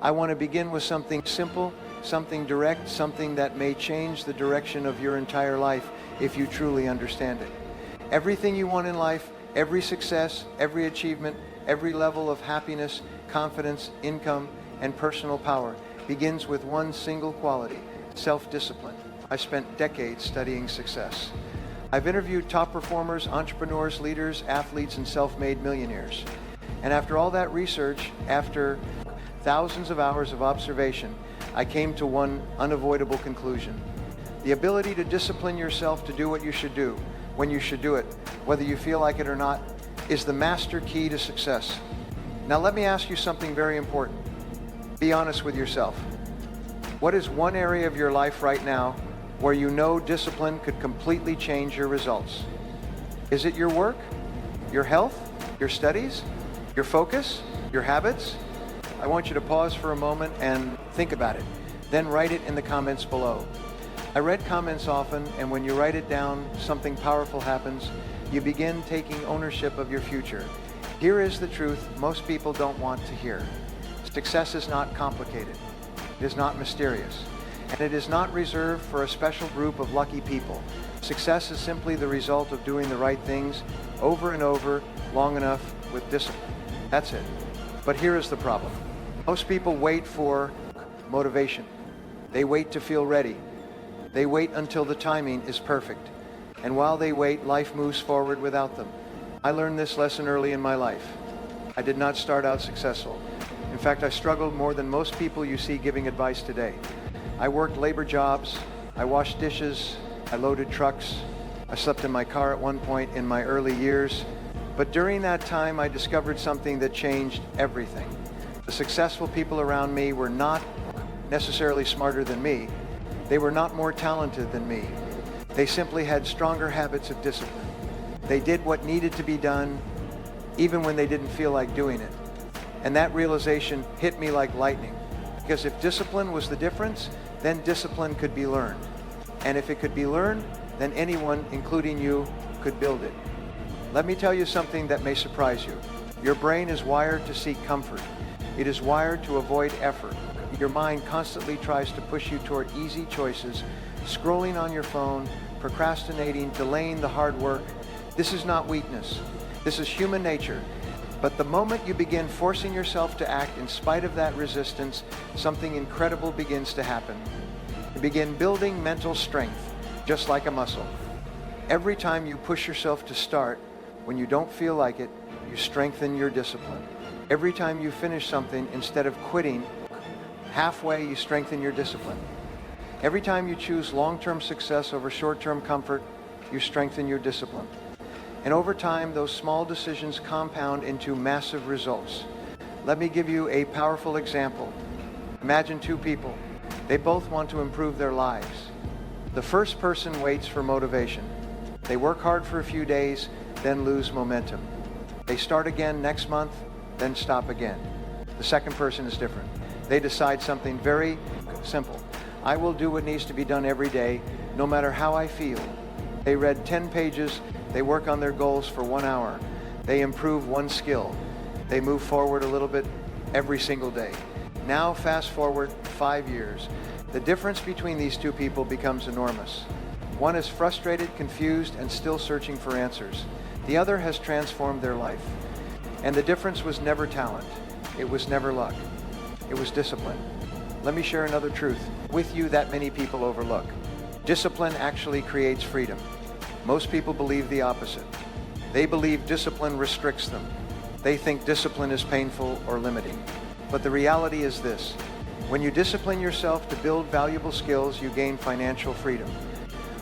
I want to begin with something simple, something direct, something that may change the direction of your entire life if you truly understand it. Everything you want in life, every success, every achievement, every level of happiness, confidence, income, and personal power begins with one single quality: self-discipline. I spent decades studying success. I've interviewed top performers, entrepreneurs, leaders, athletes, and self-made millionaires. And after all that research, after thousands of hours of observation, I came to one unavoidable conclusion. The ability to discipline yourself to do what you should do, when you should do it, whether you feel like it or not, is the master key to success. Now let me ask you something very important. Be honest with yourself. What is one area of your life right now where you know discipline could completely change your results? Is it your work, your health, your studies, your focus, your habits? I want you to pause for a moment and think about it. Then write it in the comments below. I read comments often, and when you write it down, something powerful happens. You begin taking ownership of your future. Here is the truth most people don't want to hear. Success is not complicated. It is not mysterious. And it is not reserved for a special group of lucky people. Success is simply the result of doing the right things over and over, long enough, with discipline. That's it. But here is the problem. Most people wait for motivation. They wait to feel ready. They wait until the timing is perfect. And while they wait, life moves forward without them. I learned this lesson early in my life. I did not start out successful. In fact, I struggled more than most people you see giving advice today. I worked labor jobs, I washed dishes, I loaded trucks, I slept in my car at one point in my early years. But during that time, I discovered something that changed everything. The successful people around me were not necessarily smarter than me. They were not more talented than me. They simply had stronger habits of discipline. They did what needed to be done, even when they didn't feel like doing it. And that realization hit me like lightning. Because if discipline was the difference, then discipline could be learned. And if it could be learned, then anyone, including you, could build it. Let me tell you something that may surprise you. Your brain is wired to seek comfort. It is wired to avoid effort. Your mind constantly tries to push you toward easy choices, scrolling on your phone, procrastinating, delaying the hard work. This is not weakness. This is human nature. But the moment you begin forcing yourself to act in spite of that resistance, something incredible begins to happen. You begin building mental strength, just like a muscle. Every time you push yourself to start, when you don't feel like it, you strengthen your discipline. Every time you finish something, instead of quitting halfway, you strengthen your discipline. Every time you choose long-term success over short-term comfort, you strengthen your discipline. And over time, those small decisions compound into massive results. Let me give you a powerful example. Imagine two people. They both want to improve their lives. The first person waits for motivation. They work hard for a few days, then lose momentum. They start again next month, then stop again. The second person is different. They decide something very simple. I will do what needs to be done every day, no matter how I feel. They read 10 pages, they work on their goals for 1 hour. They improve one skill. They move forward a little bit every single day. Now fast forward 5 years. The difference between these two people becomes enormous. One is frustrated, confused, and still searching for answers. The other has transformed their life. And the difference was never talent. It was never luck. It was discipline. Let me share another truth with you that many people overlook. Discipline actually creates freedom. Most people believe the opposite. They believe discipline restricts them. They think discipline is painful or limiting. But the reality is this. When you discipline yourself to build valuable skills, you gain financial freedom.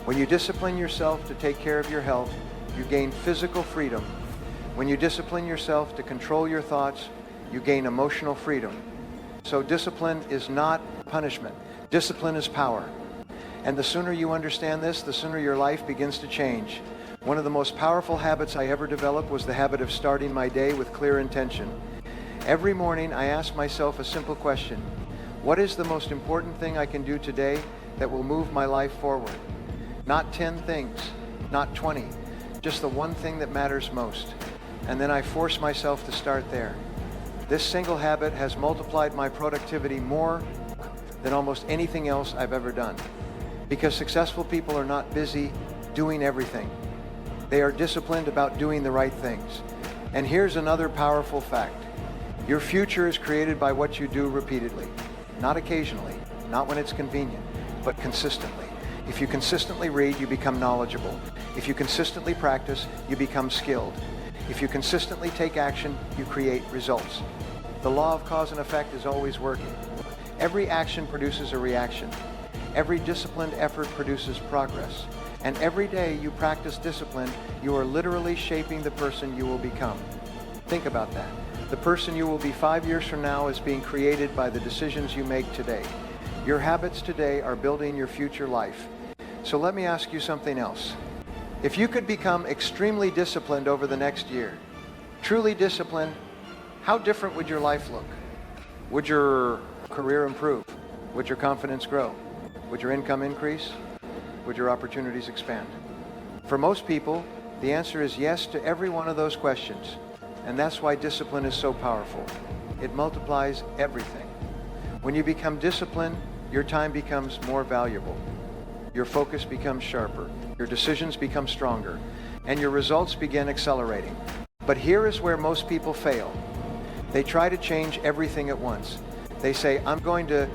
When you discipline yourself to take care of your health, you gain physical freedom. When you discipline yourself to control your thoughts, you gain emotional freedom. So discipline is not punishment. Discipline is power. And the sooner you understand this, the sooner your life begins to change. One of the most powerful habits I ever developed was the habit of starting my day with clear intention. Every morning I ask myself a simple question. What is the most important thing I can do today that will move my life forward? Not 10 things, not 20, just the one thing that matters most. And then I force myself to start there. This single habit has multiplied my productivity more than almost anything else I've ever done. Because successful people are not busy doing everything. They are disciplined about doing the right things. And here's another powerful fact. Your future is created by what you do repeatedly. Not occasionally, not when it's convenient, but consistently. If you consistently read, you become knowledgeable. If you consistently practice, you become skilled. If you consistently take action, you create results. The law of cause and effect is always working. Every action produces a reaction. Every disciplined effort produces progress. And every day you practice discipline, you are literally shaping the person you will become. Think about that. The person you will be 5 years from now is being created by the decisions you make today. Your habits today are building your future life. So let me ask you something else. If you could become extremely disciplined over the next year, truly disciplined, how different would your life look? Would your career improve? Would your confidence grow? Would your income increase? Would your opportunities expand? For most people, the answer is yes to every one of those questions. And that's why discipline is so powerful. It multiplies everything. When you become disciplined, your time becomes more valuable. Your focus becomes sharper. Your decisions become stronger. And your results begin accelerating. But here is where most people fail. They try to change everything at once. They say, I'm going to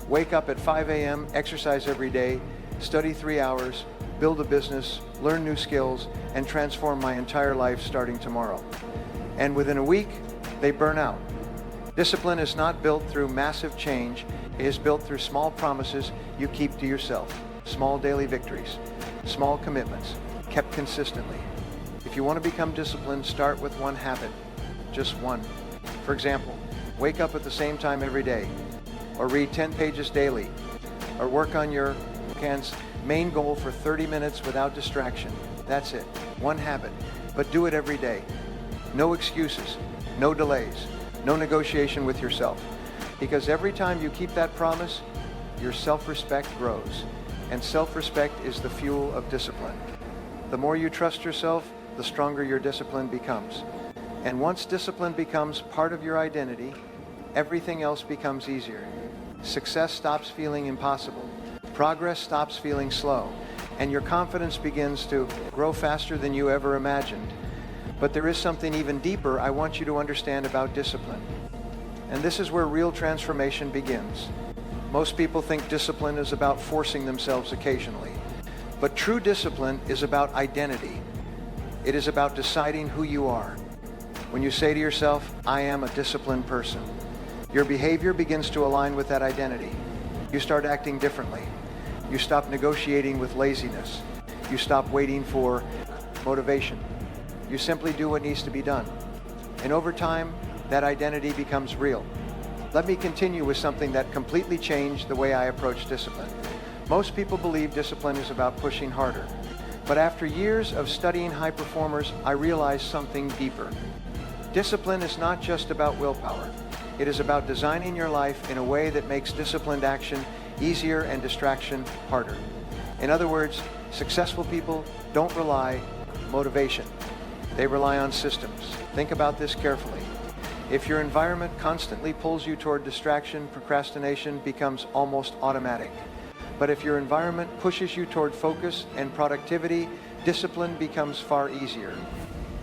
wake up at 5 a.m., exercise every day, study 3 hours, build a business, learn new skills, and transform my entire life starting tomorrow. And within a week, they burn out. Discipline is not built through massive change. It is built through small promises you keep to yourself, small daily victories, small commitments, kept consistently. If you want to become disciplined, start with one habit, just one. For example, wake up at the same time every day, or read 10 pages daily, or work on your main goal for 30 minutes without distraction. That's it, one habit, but do it every day. No excuses, no delays, no negotiation with yourself. Because every time you keep that promise, your self-respect grows. And self-respect is the fuel of discipline. The more you trust yourself, the stronger your discipline becomes. And once discipline becomes part of your identity, everything else becomes easier. Success stops feeling impossible. Progress stops feeling slow. And your confidence begins to grow faster than you ever imagined. But there is something even deeper I want you to understand about discipline. And this is where real transformation begins. Most people think discipline is about forcing themselves occasionally. But true discipline is about identity. It is about deciding who you are. When you say to yourself, I am a disciplined person, your behavior begins to align with that identity. You start acting differently. You stop negotiating with laziness. You stop waiting for motivation. You simply do what needs to be done. And over time, that identity becomes real. Let me continue with something that completely changed the way I approach discipline. Most people believe discipline is about pushing harder. But after years of studying high performers, I realized something deeper. Discipline is not just about willpower. It is about designing your life in a way that makes disciplined action easier and distraction harder. In other words, successful people don't rely on motivation. They rely on systems. Think about this carefully. If your environment constantly pulls you toward distraction, procrastination becomes almost automatic. But if your environment pushes you toward focus and productivity, discipline becomes far easier.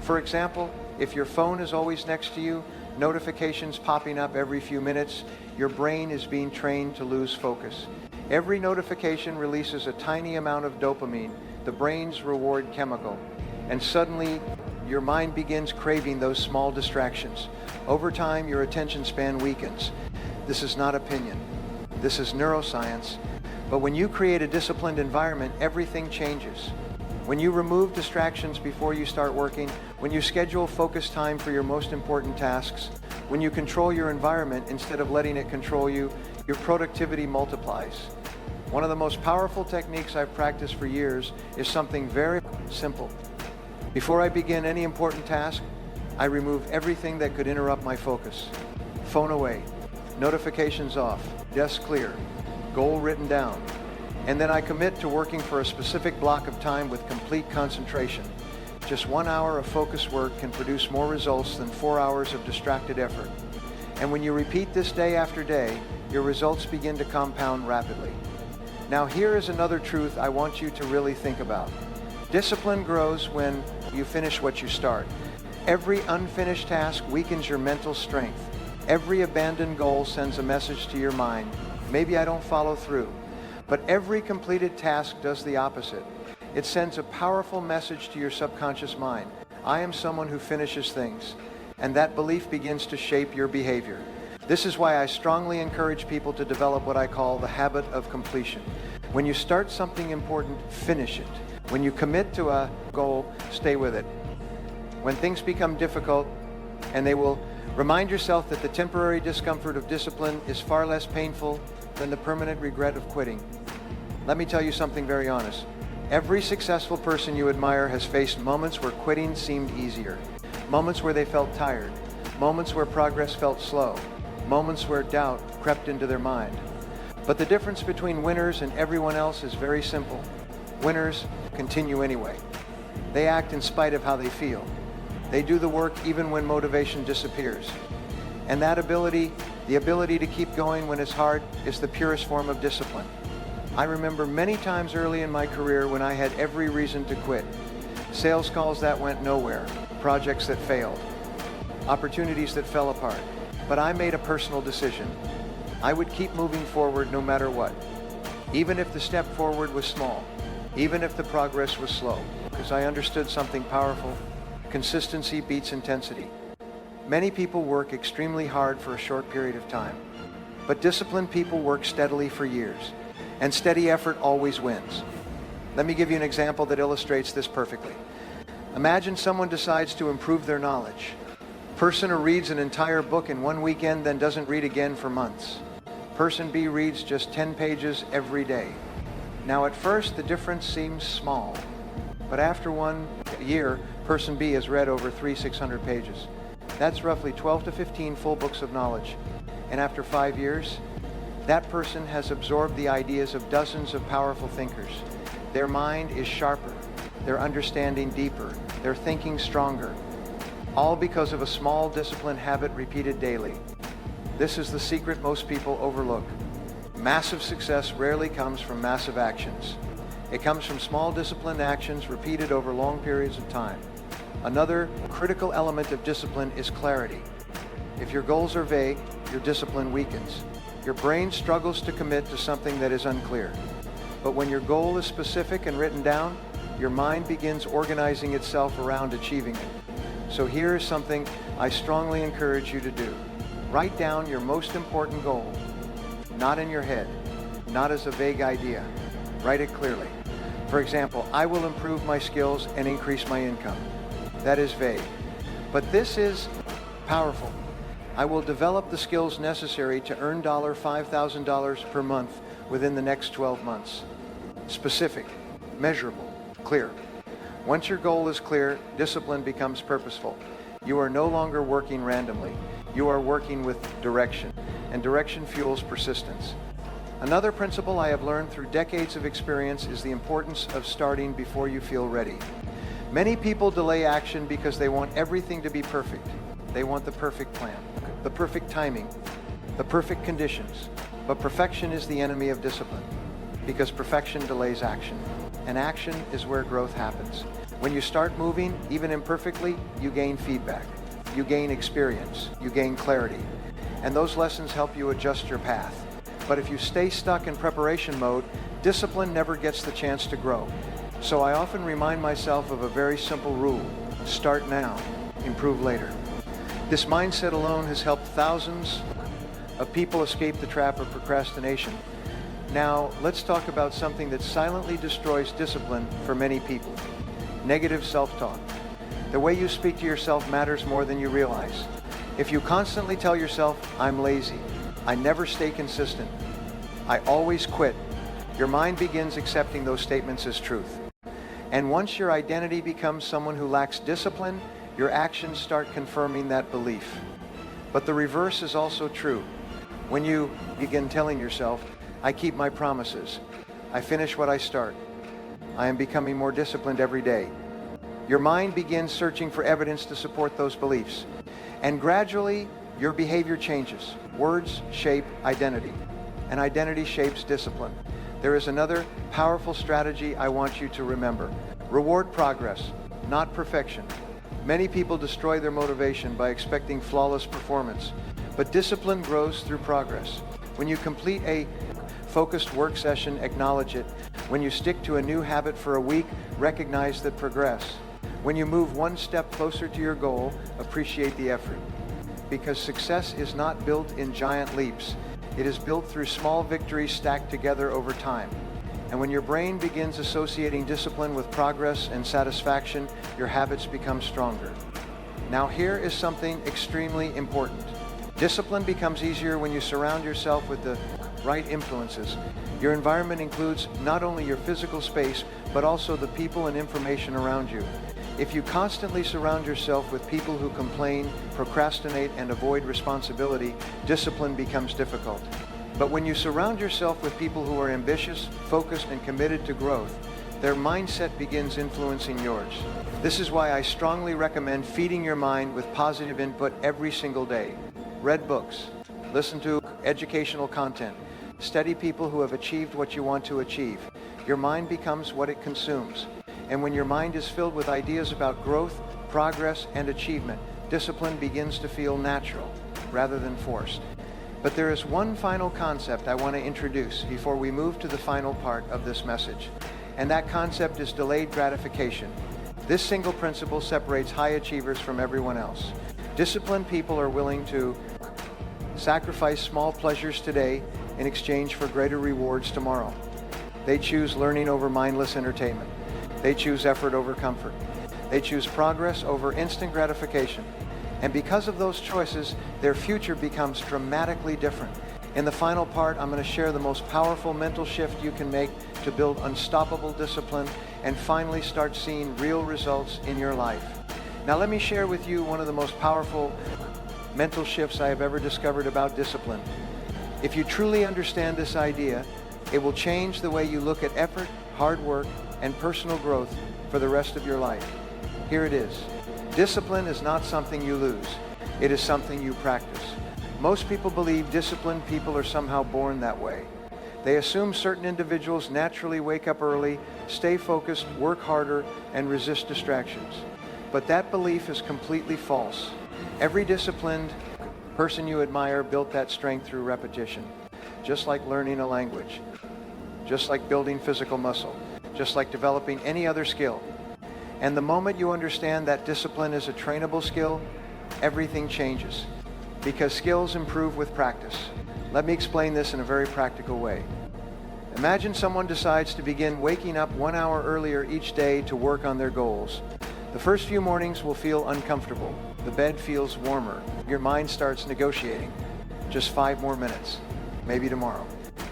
For example, if your phone is always next to you, notifications popping up every few minutes, your brain is being trained to lose focus. Every notification releases a tiny amount of dopamine, the brain's reward chemical, and suddenly your mind begins craving those small distractions. Over time, your attention span weakens. This is not opinion. This is neuroscience. But when you create a disciplined environment, everything changes. When you remove distractions before you start working, when you schedule focus time for your most important tasks, when you control your environment instead of letting it control you, your productivity multiplies. One of the most powerful techniques I've practiced for years is something very simple. Before I begin any important task, I remove everything that could interrupt my focus. Phone away, notifications off, desk clear, goal written down. And then I commit to working for a specific block of time with complete concentration. Just 1 hour of focused work can produce more results than 4 hours of distracted effort. And when you repeat this day after day, your results begin to compound rapidly. Now here is another truth I want you to really think about. Discipline grows when you finish what you start. Every unfinished task weakens your mental strength. Every abandoned goal sends a message to your mind, maybe I don't follow through. But every completed task does the opposite. It sends a powerful message to your subconscious mind. I am someone who finishes things. And that belief begins to shape your behavior. This is why I strongly encourage people to develop what I call the habit of completion. When you start something important, finish it. When you commit to a goal, stay with it. When things become difficult, and they will, remind yourself that the temporary discomfort of discipline is far less painful than the permanent regret of quitting. Let me tell you something very honest. Every successful person you admire has faced moments where quitting seemed easier. Moments where they felt tired, moments where progress felt slow, moments where doubt crept into their mind. But the difference between winners and everyone else is very simple. Winners continue anyway. They act in spite of how they feel. They do the work even when motivation disappears. And that ability, the ability to keep going when it's hard, is the purest form of discipline. I remember many times early in my career when I had every reason to quit. Sales calls that went nowhere, projects that failed, opportunities that fell apart. But I made a personal decision. I would keep moving forward no matter what, even if the step forward was small, even if the progress was slow, because I understood something powerful. Consistency beats intensity. Many people work extremely hard for a short period of time, but disciplined people work steadily for years, and steady effort always wins. Let me give you an example that illustrates this perfectly. Imagine someone decides to improve their knowledge. Person who reads an entire book in one weekend, then doesn't read again for months. Person B reads just 10 pages every day. Now at first the difference seems small, but after 1 year, person B has read over 600 pages. That's roughly 12 to 15 full books of knowledge. And after 5 years, that person has absorbed the ideas of dozens of powerful thinkers. Their mind is sharper, their understanding deeper, their thinking stronger, all because of a small disciplined habit repeated daily. This is the secret most people overlook. Massive success rarely comes from massive actions. It comes from small disciplined actions repeated over long periods of time. Another critical element of discipline is clarity. If your goals are vague, your discipline weakens. Your brain struggles to commit to something that is unclear. But when your goal is specific and written down, your mind begins organizing itself around achieving it. So here is something I strongly encourage you to do. Write down your most important goal, not in your head, not as a vague idea. Write it clearly. For example, I will improve my skills and increase my income. That is vague. But this is powerful. I will develop the skills necessary to earn $5,000 per month within the next 12 months. Specific, measurable, clear. Once your goal is clear, discipline becomes purposeful. You are no longer working randomly. You are working with direction, and direction fuels persistence. Another principle I have learned through decades of experience is the importance of starting before you feel ready. Many people delay action because they want everything to be perfect. They want the perfect plan, the perfect timing, the perfect conditions. But perfection is the enemy of discipline, because perfection delays action, and action is where growth happens. When you start moving, even imperfectly, you gain feedback, you gain experience, you gain clarity, and those lessons help you adjust your path. But if you stay stuck in preparation mode, discipline never gets the chance to grow. So I often remind myself of a very simple rule: start now, improve later. This mindset alone has helped thousands of people escape the trap of procrastination. Now, let's talk about something that silently destroys discipline for many people: negative self-talk. The way you speak to yourself matters more than you realize. If you constantly tell yourself, "I'm lazy, I never stay consistent, I always quit," your mind begins accepting those statements as truth. And once your identity becomes someone who lacks discipline, your actions start confirming that belief. But the reverse is also true. When you begin telling yourself, "I keep my promises, I finish what I start, I am becoming more disciplined every day," your mind begins searching for evidence to support those beliefs. And gradually, your behavior changes. Words shape identity, and identity shapes discipline. There is another powerful strategy I want you to remember. Reward progress, not perfection. Many people destroy their motivation by expecting flawless performance, but discipline grows through progress. When you complete a focused work session, acknowledge it. When you stick to a new habit for a week, recognize the progress. When you move one step closer to your goal, appreciate the effort. Because success is not built in giant leaps. It is built through small victories stacked together over time. And when your brain begins associating discipline with progress and satisfaction, your habits become stronger. Now here is something extremely important. Discipline becomes easier when you surround yourself with the right influences. Your environment includes not only your physical space, but also the people and information around you. If you constantly surround yourself with people who complain, procrastinate, and avoid responsibility, discipline becomes difficult. But when you surround yourself with people who are ambitious, focused, and committed to growth, their mindset begins influencing yours. This is why I strongly recommend feeding your mind with positive input every single day. Read books, listen to educational content, study people who have achieved what you want to achieve. Your mind becomes what it consumes. And when your mind is filled with ideas about growth, progress, and achievement, discipline begins to feel natural rather than forced. But there is one final concept I want to introduce before we move to the final part of this message. And that concept is delayed gratification. This single principle separates high achievers from everyone else. Disciplined people are willing to sacrifice small pleasures today in exchange for greater rewards tomorrow. They choose learning over mindless entertainment. They choose effort over comfort. They choose progress over instant gratification. And because of those choices, their future becomes dramatically different. In the final part, I'm going to share the most powerful mental shift you can make to build unstoppable discipline and finally start seeing real results in your life. Now let me share with you one of the most powerful mental shifts I have ever discovered about discipline. If you truly understand this idea, it will change the way you look at effort, hard work, and personal growth for the rest of your life. Here it is. Discipline is not something you lose. It is something you practice. Most people believe disciplined people are somehow born that way. They assume certain individuals naturally wake up early, stay focused, work harder, and resist distractions. But that belief is completely false. Every disciplined person you admire built that strength through repetition, just like learning a language, just like building physical muscle, just like developing any other skill. And the moment you understand that discipline is a trainable skill, everything changes, because skills improve with practice. Let me explain this in a very practical way. Imagine someone decides to begin waking up 1 hour earlier each day to work on their goals. The first few mornings will feel uncomfortable. The bed feels warmer. Your mind starts negotiating. Just 5 more minutes, maybe tomorrow.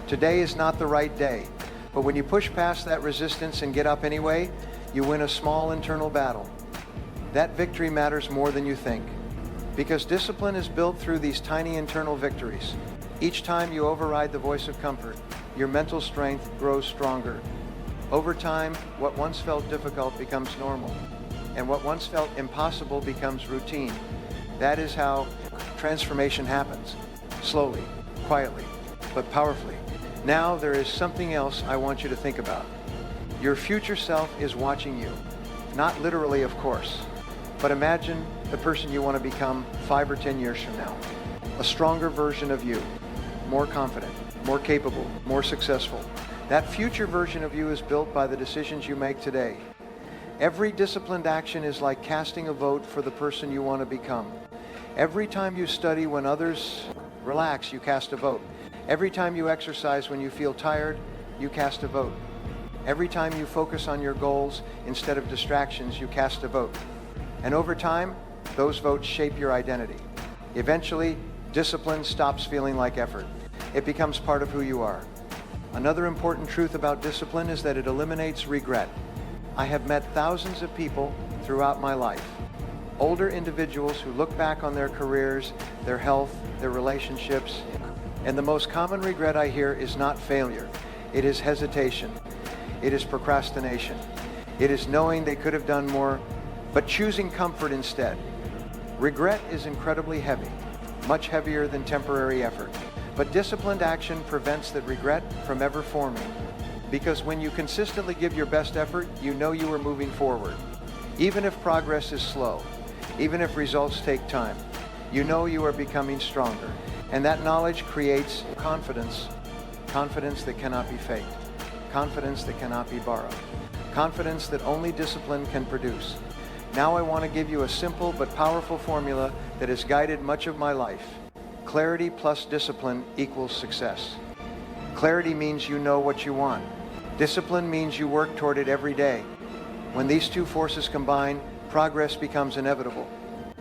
Today is not the right day, but when you push past that resistance and get up anyway, you win a small internal battle. That victory matters more than you think, because discipline is built through these tiny internal victories. Each time you override the voice of comfort, your mental strength grows stronger. Over time, what once felt difficult becomes normal, and what once felt impossible becomes routine. That is how transformation happens, slowly, quietly, but powerfully. Now there is something else I want you to think about. Your future self is watching you. Not literally, of course, but imagine the person you want to become 5 or 10 years from now. A stronger version of you, more confident, more capable, more successful. That future version of you is built by the decisions you make today. Every disciplined action is like casting a vote for the person you want to become. Every time you study when others relax, you cast a vote. Every time you exercise when you feel tired, you cast a vote. Every time you focus on your goals instead of distractions, you cast a vote. And over time, those votes shape your identity. Eventually, discipline stops feeling like effort. It becomes part of who you are. Another important truth about discipline is that it eliminates regret. I have met thousands of people throughout my life. Older individuals who look back on their careers, their health, their relationships, and the most common regret I hear is not failure. It is hesitation. It is procrastination. It is knowing they could have done more, but choosing comfort instead. Regret is incredibly heavy. much heavier than temporary effort. But disciplined action prevents that regret from ever forming. Because when you consistently give your best effort, you know you are moving forward. Even if progress is slow, even if results take time, you know you are becoming stronger. And that knowledge creates confidence, confidence that cannot be faked, confidence that cannot be borrowed, confidence that only discipline can produce. Now I want to give you a simple but powerful formula that has guided much of my life. Clarity plus discipline equals success. Clarity means you know what you want. Discipline means you work toward it every day. When these two forces combine, progress becomes inevitable.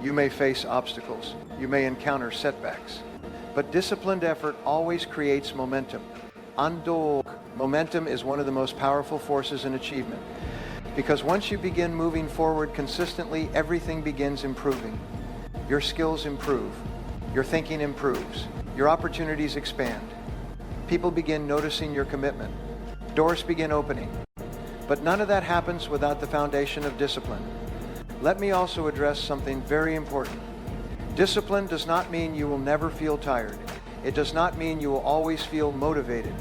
You may face obstacles. You may encounter setbacks. But disciplined effort always creates momentum. Andog. Momentum is one of the most powerful forces in achievement. Because once you begin moving forward consistently, everything begins improving. Your skills improve. Your thinking improves. Your opportunities expand. People begin noticing your commitment. Doors begin opening. But none of that happens without the foundation of discipline. Let me also address something very important. Discipline does not mean you will never feel tired. It does not mean you will always feel motivated.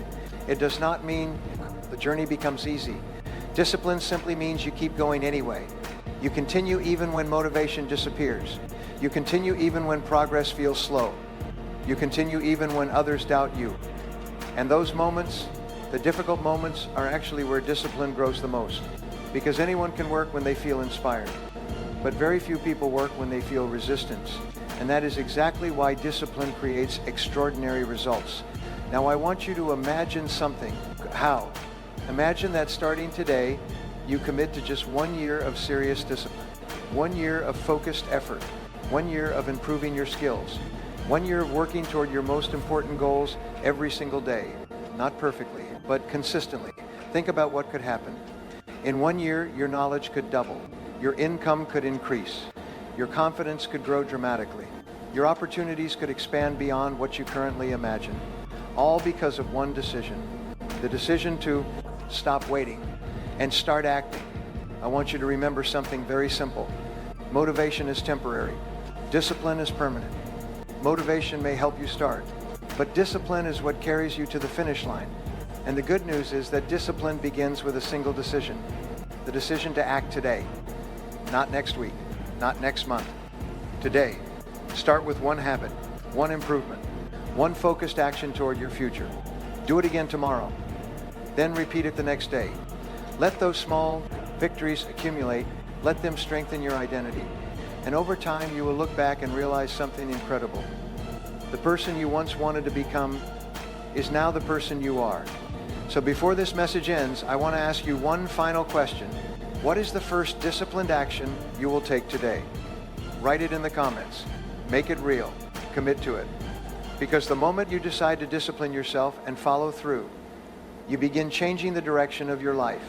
It does not mean the journey becomes easy. Discipline simply means you keep going anyway. You continue even when motivation disappears. You continue even when progress feels slow. You continue even when others doubt you. And those moments, the difficult moments, are actually where discipline grows the most. Because anyone can work when they feel inspired. But very few people work when they feel resistance. And that is exactly why discipline creates extraordinary results. Now I want you to imagine something. How? Imagine that starting today, you commit to just 1 year of serious discipline. 1 year of focused effort. 1 year of improving your skills. 1 year of working toward your most important goals every single day. Not perfectly, but consistently. Think about what could happen. In 1 year, your knowledge could double. Your income could increase. Your confidence could grow dramatically. Your opportunities could expand beyond what you currently imagine. All because of one decision. The decision to stop waiting and start acting. I want you to remember something very simple. Motivation is temporary. Discipline is permanent. Motivation may help you start, but discipline is what carries you to the finish line. And the good news is that discipline begins with a single decision. The decision to act today. Not next week, not next month. Today. Start with one habit, one improvement, one focused action toward your future. Do it again tomorrow. Then repeat it the next day. Let those small victories accumulate. Let them strengthen your identity. And over time, you will look back and realize something incredible. The person you once wanted to become is now the person you are. So before this message ends, I want to ask you one final question. What is the first disciplined action you will take today? Write it in the comments. Make it real. Commit to it. Because the moment you decide to discipline yourself and follow through, you begin changing the direction of your life.